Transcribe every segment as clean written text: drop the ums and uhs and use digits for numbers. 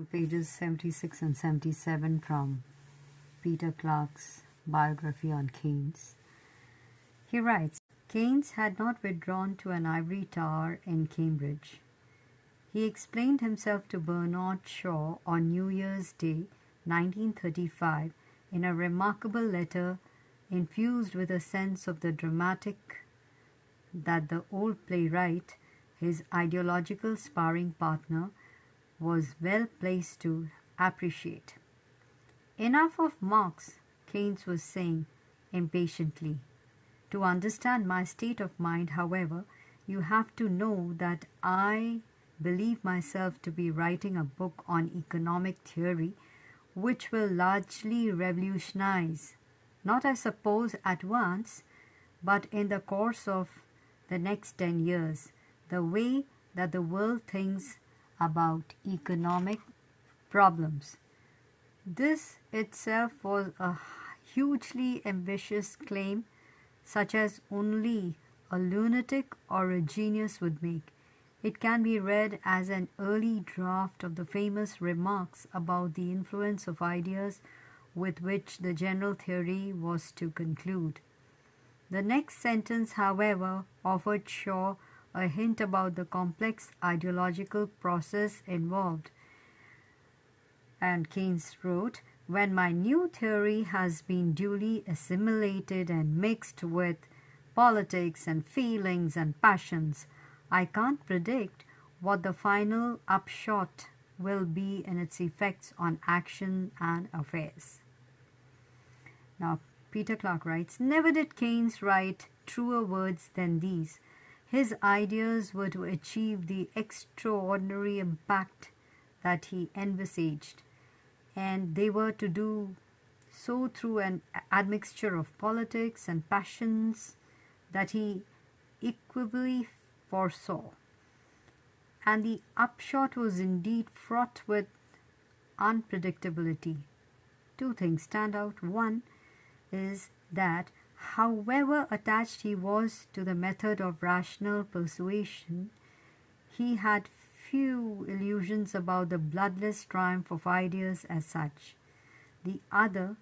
Pages 76 and 77 from Peter Clarke's Biography on Keynes. He writes, Keynes had not withdrawn to an ivory tower in Cambridge. He explained himself to Bernard Shaw on New Year's Day, 1935, in a remarkable letter infused with a sense of the dramatic that the old playwright, his ideological sparring partner, was well placed to appreciate. Enough of Marx, Keynes was saying impatiently. To understand my state of mind, however, you have to know that I believe myself to be writing a book on economic theory which will largely revolutionize, not I suppose at once, but in the course of the next 10 years, the way that the world thinks about economic problems. This itself was a hugely ambitious claim, such as only a lunatic or a genius would make. It can be read as an early draft of the famous remarks about the influence of ideas with which the general theory was to conclude. The next sentence, however, offered Shaw a hint about the complex ideological process involved. And Keynes wrote, when my new theory has been duly assimilated and mixed with politics and feelings and passions, I can't predict what the final upshot will be in its effects on action and affairs. Now, Peter Clarke writes, never did Keynes write truer words than these. His ideas were to achieve the extraordinary impact that he envisaged, and they were to do so through an admixture of politics and passions that he equably foresaw. And the upshot was indeed fraught with unpredictability. Two things stand out. One is that however attached he was to the method of rational persuasion, he had few illusions about the bloodless triumph of ideas as such. The other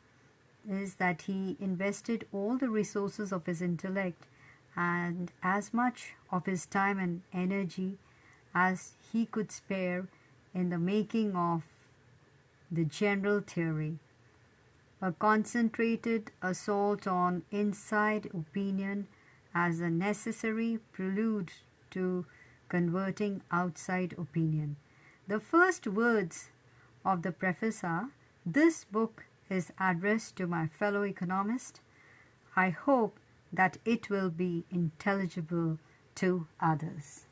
is that he invested all the resources of his intellect and as much of his time and energy as he could spare in the making of the general theory. A concentrated assault on inside opinion as a necessary prelude to converting outside opinion. The first words of the preface are, "This book is addressed to my fellow economist. I hope that it will be intelligible to others."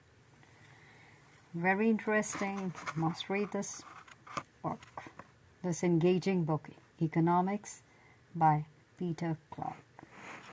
Very interesting. Must read this book, this engaging book, Economics by Peter Clarke.